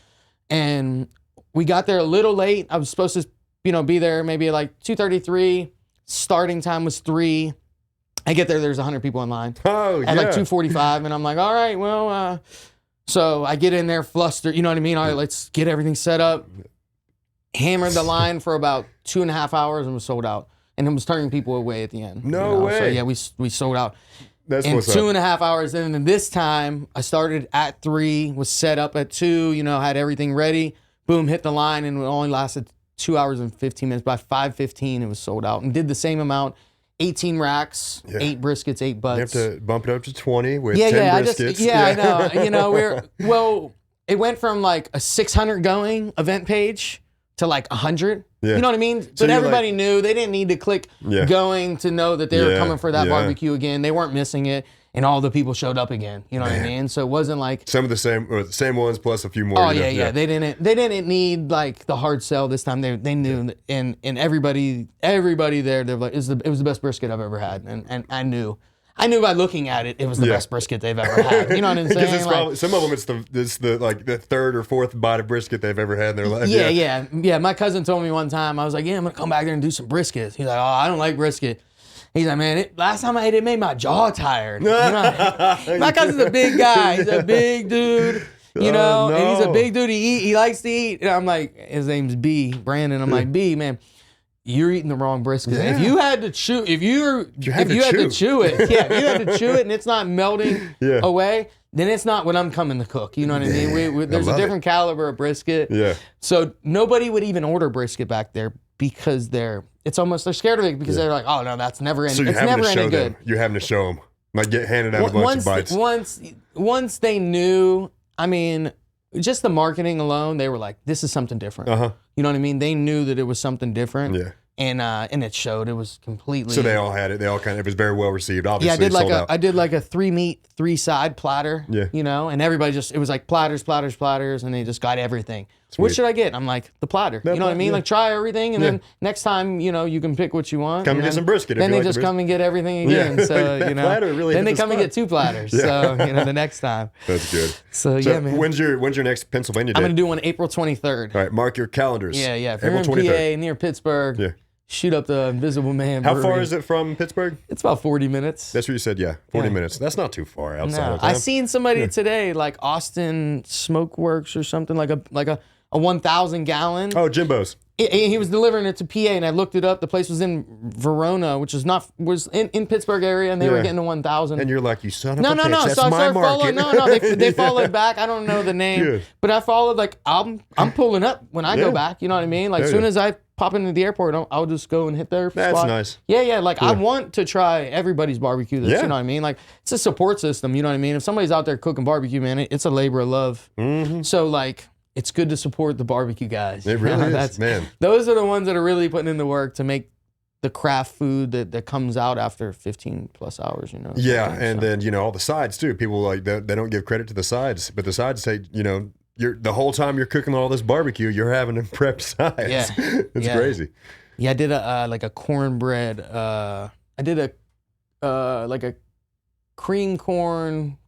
And we got there a little late. I was supposed to, be there maybe 2:33. Starting time was 3. I get there's 100 people in line. Oh, yeah. At 2:45, and I'm like, all right, well, So I get in there flustered, you know what I mean? All right, let's get everything set up. Hammered the line for about 2.5 hours and was sold out. And it was turning people away at the end. No way. So yeah, we sold out. That's and what's 2.5 hours in, and this time I started at 3, was set up at 2, had everything ready. Boom, hit the line, and it only lasted 2 hours and 15 minutes. By 5:15, it was sold out. And did the same amount, 18 racks, 8 briskets, 8 butts. You have to bump it up to 20 with 10 briskets. I know. It went from like a 600 going event page to like 100. Yeah. You know what I mean? So but everybody knew. They didn't need to click going to know that they were coming for that barbecue again. They weren't missing it. And all the people showed up again. You know what I mean? So it wasn't like some of the same ones plus a few more. Oh yeah. They didn't need like the hard sell this time. They knew, and everybody there, they're like, it was the best brisket I've ever had. And I knew by looking at it, it was the best brisket they've ever had. You know what I'm saying? Because probably, some of them, it's the third or fourth bite of brisket they've ever had in their life. Yeah. My cousin told me one time, I was like, I'm gonna come back there and do some briskets. He's like, oh, I don't like brisket. He's like, man, last time I ate it made my jaw tired. My cousin's a big guy. He's a big dude, and he's a big dude to eat. He likes to eat. And I'm like, his name's B, Brandon. I'm like, B, man, you're eating the wrong brisket. Yeah. If you had to chew, if you had to chew it and it's not melting away, then it's not what I'm coming to cook. You know what I mean? There's a different caliber of brisket. Yeah. So nobody would even order brisket back there because they're scared of it because they're like, oh no, that's never any. So it's never any good. You're having to show them, like get handed out a bunch of bites. Once they knew, I mean, just the marketing alone, they were like, this is something different. You know what I mean? They knew that it was something different. Yeah. And it showed. It was completely. So they all had it. They all it was very well received. Obviously, I did like a 3 meat, 3 side platter. Yeah. And everybody it was like platters, and they just got everything. Sweet. What should I get? I'm like, the platter. You know what I mean? Yeah. Like try everything, and then next time, you can pick what you want. Come get some brisket. Then they just come and get everything again. Yeah. So platter really then they come and get 2 platters. So the next time. That's good. So yeah, man. When's your next Pennsylvania day? I'm gonna do one April 23rd. All right, mark your calendars. Yeah. If you're in PA near Pittsburgh. Yeah. Shoot up the Invisible Man. How far is it from Pittsburgh? It's about 40 minutes. That's what you said, 40 minutes. That's not too far outside of town. I seen somebody today, like Austin Smokeworks or something, like a 1,000 gallon. Oh, Jimbo's. He was delivering it to PA, and I looked it up. The place was in Verona, which was in Pittsburgh area, and they were getting to 1,000. And you're like, you son of a bitch, no. that's So I my started market. they followed back. I don't know the name, but I followed. Like I'm pulling up when I go back. You know what I mean? Like as soon as I pop into the airport, I'll just go and hit their spot. That's nice. Yeah. Like I want to try everybody's barbecue. You know what I mean? Like it's a support system. You know what I mean? If somebody's out there cooking barbecue, man, it's a labor of love. Mm-hmm. So like. It's good to support the barbecue guys. It really is, man. Those are the ones that are really putting in the work to make the craft food that comes out after 15 plus hours, Yeah, and then, all the sides too. People like they don't give credit to the sides, but the sides say, you're the whole time you're cooking all this barbecue, you're having to prep sides. Yeah. It's crazy. Yeah, I did a cornbread. I did a cream cornbread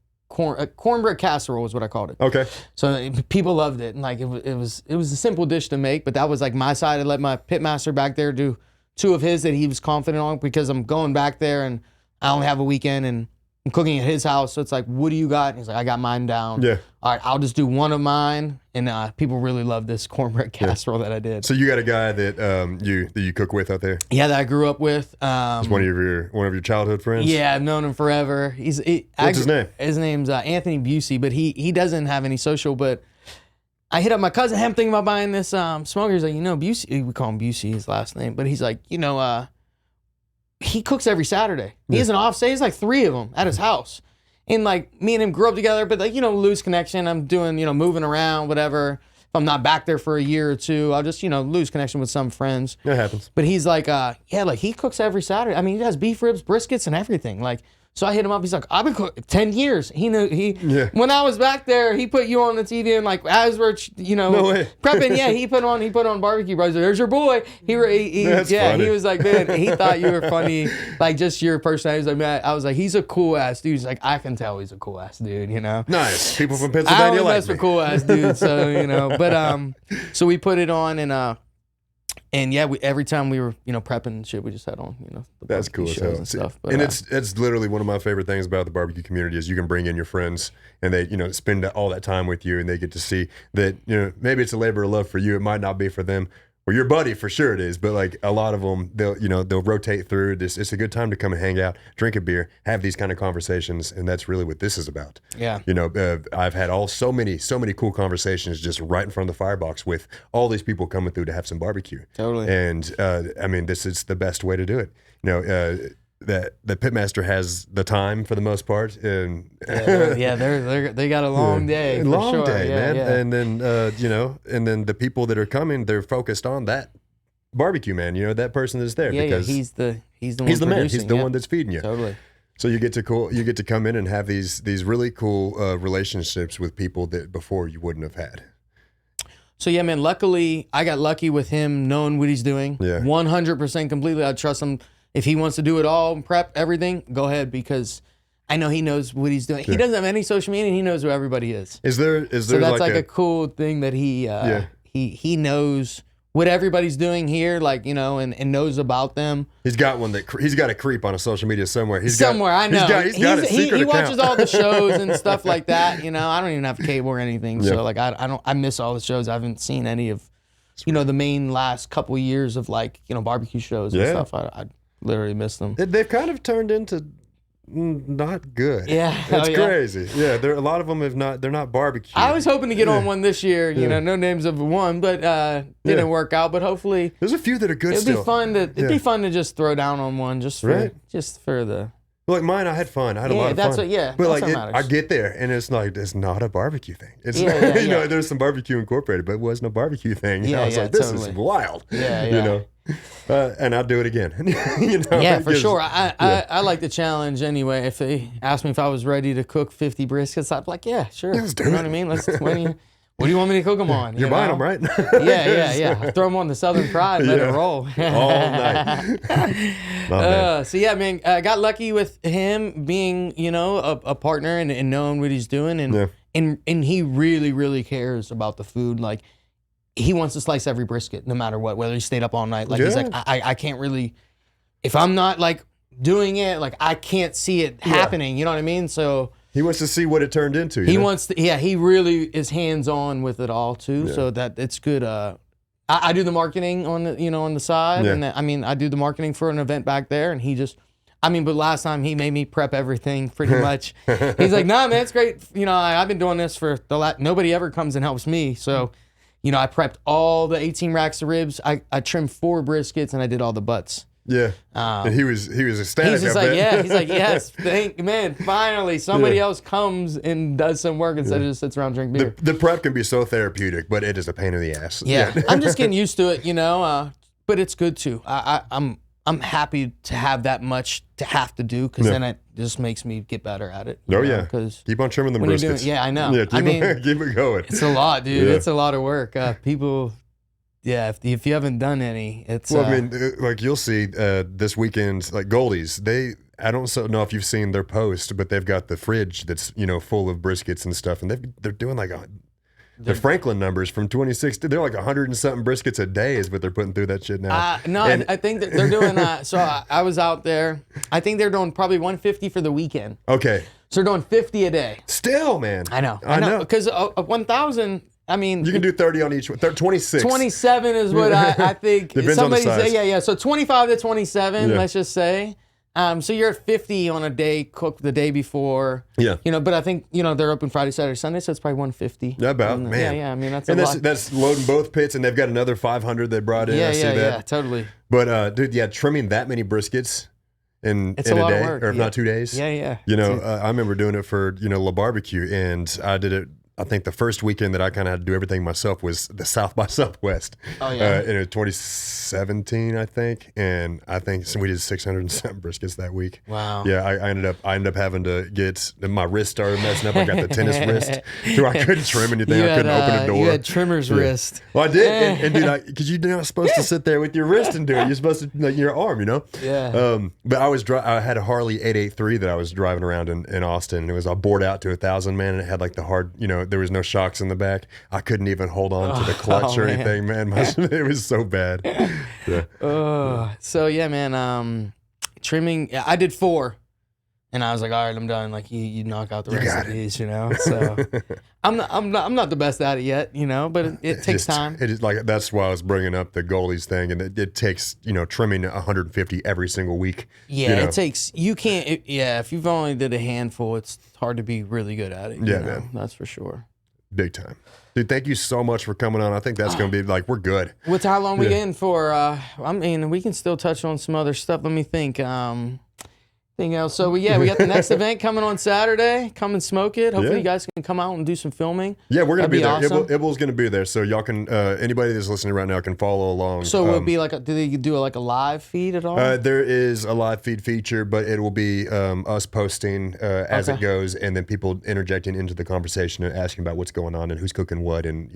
casserole is what I called it. Okay. So people loved it, and like it was a simple dish to make, but that was like my side. I let my pitmaster back there do 2 of his that he was confident on because I'm going back there and I only have a weekend and I'm cooking at his house. So it's like, what do you got? And he's like, I got mine down. Yeah. All right, I'll just do 1 of mine, and people really love this cornbread casserole that I did. So you got a guy that you cook with out there? Yeah, that I grew up with. He's one of your childhood friends. Yeah, I've known him forever. What's his name? His name's Anthony Busey, but he doesn't have any social. But I hit up my cousin. I'm thinking about buying this smoker. He's like, Busey. We call him Busey, his last name. But he's like, he cooks every Saturday. He has an off day. He's like 3 of them at his house. And like me and him grew up together, but like, lose connection. I'm doing, moving around, whatever. If I'm not back there for a year or 2, I'll just, lose connection with some friends. That happens. But he's like, like he cooks every Saturday. I mean, he has beef ribs, briskets, and everything. Like, so I hit him up. He's like, I've been cooking 10 years. He knew when I was back there, he put you on the TV and like as we're prepping. Yeah, he put on Barbecue Brothers. There's your boy. He was like, man, he thought you were funny, like just your personality. He was like, man, I was like, he's a cool ass dude. He's like, I can tell he's a cool ass dude. Nice people from Pennsylvania. I only like mess with cool ass dudes, so but so we put it on and And yeah, every time we were, prepping and shit, we just had on, the That's barbecue cool as shows hell. and stuff. But, And it's literally one of my favorite things about the barbecue community is you can bring in your friends and they, spend all that time with you and they get to see that, maybe it's a labor of love for you. It might not be for them. Well, your buddy, for sure it is, but like a lot of them, they'll rotate through. It's a good time to come and hang out, drink a beer, have these kind of conversations, and that's really what this is about. Yeah. I've had so many cool conversations just right in front of the firebox with all these people coming through to have some barbecue. Totally. And this is the best way to do it. That the pitmaster has the time for the most part, and they got a long day, for long sure. day, man. Yeah. And then and then the people that are coming, they're focused on that barbecue, man. That person that's there because he's the one he's the man. producing, He's the one that's feeding you. Totally. So you get to come in and have these really cool relationships with people that before you wouldn't have had. So yeah, man. Luckily, I got lucky with him knowing what he's doing. Yeah. 100% completely. I trust him. If he wants to do it all, prep everything, go ahead, because I know he knows what he's doing. Sure. He doesn't have any social media, and he knows who everybody is. Is there so that's like a cool thing that he knows what everybody's doing here, and knows about them. He's got he's got a creep on a social media somewhere. I know. He's got a secret he account. watches all the shows and stuff like that. I don't even have cable or anything, so I miss all the shows. I haven't seen any of, the main last couple of years of barbecue shows and stuff. I literally miss them. They've kind of turned into not good. Yeah, it's crazy. Yeah, a lot of them they're not barbecue. I was hoping to get on one this year. No names of one, but didn't work out. But hopefully, there's a few that are good. It'd be fun to just throw down on one just for the. Like mine, I had fun. I had a lot of fun. But I get there and it's not a barbecue thing. It's there's some barbecue incorporated, but it wasn't a barbecue thing. I was like, this is wild. And I'll do it again. Yeah, for sure. I like the challenge anyway. If they asked me if I was ready to cook 50 briskets, I'd be like, yeah, sure. Let's do it. You know what I mean? What do you want me to cook them on? You're buying them, right? Yeah. Throw them on the Southern Pride, let it roll. All night. So yeah, man, I got lucky with him being, a partner and knowing what he's doing. And he really, really cares about the food. Like, he wants to slice every brisket, no matter what, whether he stayed up all night. Like, he's like, I can't really, if I'm not doing it, I can't see it happening. You know what I mean? So he wants to see what it turned into. He wants to, he really is hands-on with it all too. So that it's good. I do the marketing on the, on the side. And I do the marketing for an event back there, and he just, but last time he made me prep everything pretty much. He's like, nah, man, it's great. I've been doing this for nobody ever comes and helps me. So, I prepped all the 18 racks of ribs. I trimmed 4 briskets, and I did all the butts. Yeah, and he was ecstatic. He's just like, he's like, yes, finally somebody else comes and does some work instead of just sits around drinking beer. The prep can be so therapeutic, but it is a pain in the ass. Yeah, I'm just getting used to it, but it's good too. I'm happy to have that much to have to do, because then it just makes me get better at it. Because keep on trimming them briskets. I know. Yeah, keep it going. It's a lot, dude. Yeah. It's a lot of work. People. Yeah, if you haven't done any, it's... Well, you'll see this weekend, Goldie's, I don't know if you've seen their post, but they've got the fridge that's, full of briskets and stuff, and they're doing the Franklin numbers from 2016. They're 100 and something briskets a day is what they're putting through that shit now. I think that they're doing that. So I was out there. I think they're doing probably 150 for the weekend. Okay. So they're doing 50 a day. Still, man. I know. Because 1,000... you can do 30 on each one. 26. 27 is what I think. Depends on the size. Yeah. So 25 to 27, let's just say. So you're at 50 on a day cooked the day before. Yeah. But I think, they're open Friday, Saturday, Sunday, so it's probably 150. Yeah, man. Yeah. That's a lot. That's loading both pits, and they've got another 500 they brought in. I see that. Yeah, totally. But, dude, trimming that many briskets in a lot day, of work, or if not 2 days. Yeah. I remember doing it for, La Barbecue, and I did it. I think the first weekend that I kind of had to do everything myself was the South by Southwest. Oh, yeah. In 2017, I think. And I think we did 600 and something briskets that week. Wow. Yeah, I ended up having to get, my wrist started messing up. I got the tennis wrist, so I couldn't trim anything. I couldn't open a door. You had trimmer's wrist. Well, I did. And dude, because you're not supposed to sit there with your wrist and do it. You're supposed to, your arm, Yeah. But I had a Harley 883 that I was driving around in Austin. And it was all bored out to 1,000, man. And it had the hard, there was no shocks in the back. I couldn't even hold on to the clutch or anything, man. It was so bad. Yeah. So yeah, man. Trimming. Yeah, I did 4. And I was like, all right, I'm done. Like you knock out the rest of these, So I'm not the best at it yet, but it takes time. It is like, that's why I was bringing up the goalies thing, and it takes trimming 150 every single week. Yeah, it takes. You can't. If you've only did a handful, it's hard to be really good at it. Man, that's for sure. Big time, dude. Thank you so much for coming on. I think that's gonna be like, we're good. What's how long we getting for? I mean, we can still touch on some other stuff. Let me think. Thing else. So we got the next event coming on Saturday. Come and smoke it. Hopefully you guys can come out and do some filming. Yeah, we're gonna be there. Awesome. Ibel's gonna be there, so y'all can. Anybody that's listening right now can follow along. So will it be like? Do they do like a live feed at all? There is a live feed feature, but it will be us posting as it goes, and then people interjecting into the conversation and asking about what's going on and who's cooking what, and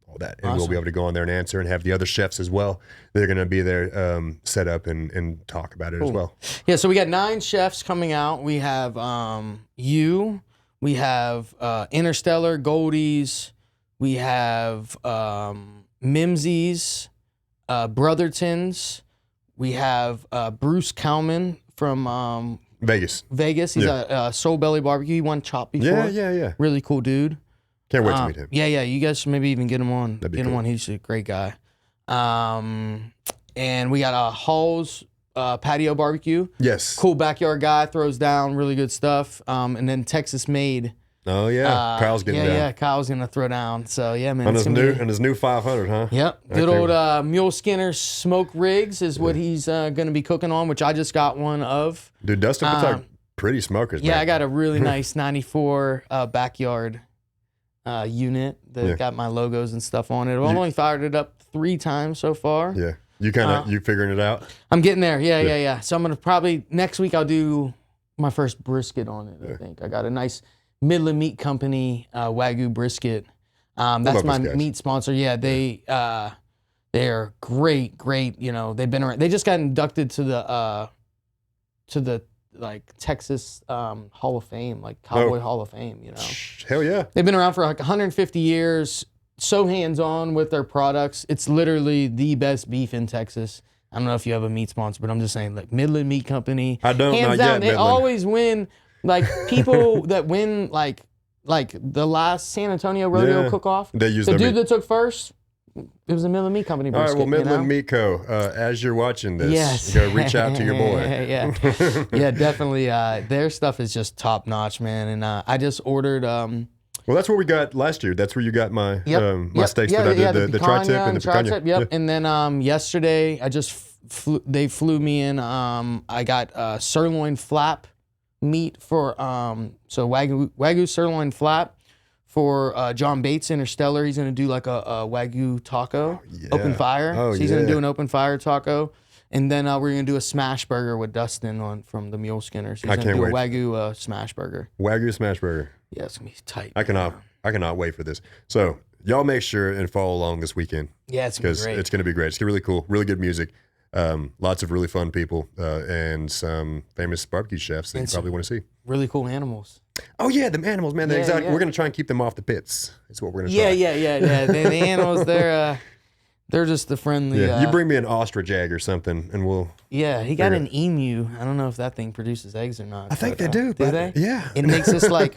all that. And we'll be able to go on there and answer, and have the other chefs as well. They're going to be there set up and talk about it as well. Yeah, so we got 9 chefs coming out. We have we have Interstellar, Goldies, we have Mimsy's, Brotherton's, we have Bruce Kalman from Vegas. He's a Soul Belly Barbecue. He won Chop before. Yeah. Really cool dude. Can't wait to meet him. Yeah. You guys should maybe even get him on. That'd be cool. He's a great guy. And we got Hall's Patio Barbecue. Yes. Cool backyard guy, throws down really good stuff. And then Texas Made. Oh yeah, Kyle's getting down. Yeah, Kyle's gonna throw down. So yeah, man. On his new 500, huh? Yep. Good old Mule Skinner Smoke Rigs is what he's gonna be cooking on, which I just got one of. Dude, Dustin puts out pretty smokers. Yeah, man. I got a really nice 94 backyard unit that got my logos and stuff on it. I've only fired it up 3 times so far. Yeah. You you figuring it out? I'm getting there. Yeah. So I'm gonna probably next week I'll do my first brisket on it. I think I got a nice Midland Meat Company Wagyu brisket. That's my meat sponsor. Yeah, they are great. They've been around. They just got inducted to the like Texas Hall of Fame, like Cowboy Hall of Fame. Hell yeah. They've been around for like 150 years. So hands-on with their products. It's literally the best beef in Texas. I don't know if you have a meat sponsor, but I'm just saying, like Midland Meat Company. I don't. Hands not down, yet, they Midland. always win. Like people that win, like the last San Antonio Rodeo Cook-Off. They use the their dude meat. that took first. It was a Midland Meat Company brisket. All right, well, Midland Meat Co. As you're watching this, go reach out to your boy. Yeah, definitely. Their stuff is just top notch, man. And I just ordered. Well, that's what we got last year. That's where you got my my steaks that I did, the tri-tip and the picanha. Yep. Yeah. And then yesterday, I just they flew me in. I got sirloin flap meat for so Wagyu sirloin flap for John Bates Interstellar. He's gonna do like a Wagyu taco, open fire. Oh, so he's gonna do an open fire taco. And then we're gonna do a smash burger with Dustin from the Mule Skinners. He's gonna do a Wagyu smash burger. Wagyu smash burger. Yeah, it's gonna be tight. I cannot wait for this. So y'all make sure and follow along this weekend. Yeah, it's gonna be great. It's gonna be great. It's gonna be really cool. Really good music. Lots of really fun people and some famous barbecue chefs that you probably want to see. Really cool animals. Oh yeah, the animals, man. We're gonna try and keep them off the pits. That's what we're gonna try. Yeah. The animals, they're just the friendly. Yeah, you bring me an ostrich egg or something, and we'll. Yeah, he got an emu. I don't know if that thing produces eggs or not. I think they do. Do they? Yeah. It makes this like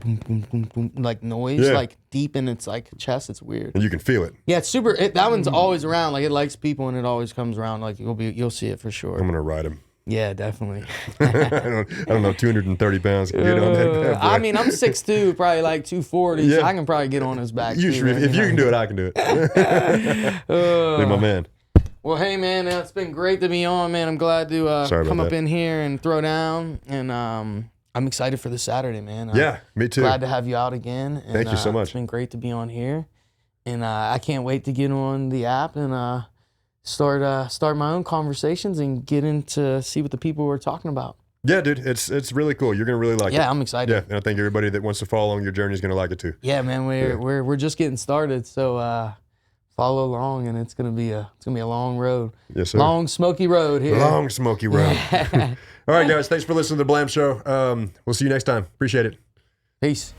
boom, boom, boom, boom, like noise, like deep in its like chest. It's weird. And you can feel it. Yeah, it's super. That one's always around. Like it likes people, and it always comes around. Like you'll see it for sure. I'm gonna ride him. Yeah, definitely. I don't know, 230 pounds can get on that bad boy. I mean, I'm 6'2", probably like 240. So I can probably get on his back. If you can do it, I can do it. Be my man. Well, hey, man, it's been great to be on, man. I'm glad to come up in here and throw down. And I'm excited for this Saturday, man. Yeah, me too. Glad to have you out again. And, Thank you so much. It's been great to be on here. And I can't wait to get on the app and start my own conversations and get into see what the people are talking about. Yeah, dude, it's really cool. You're gonna really like it. Yeah, I'm excited. Yeah, and I think everybody that wants to follow along your journey is gonna like it too. Yeah, man, we're just getting started, so follow along, and it's gonna be a long road. Yes, sir. Long smoky road here. Long smoky road. All right, guys, thanks for listening to the Blamb Show. We'll see you next time. Appreciate it. Peace.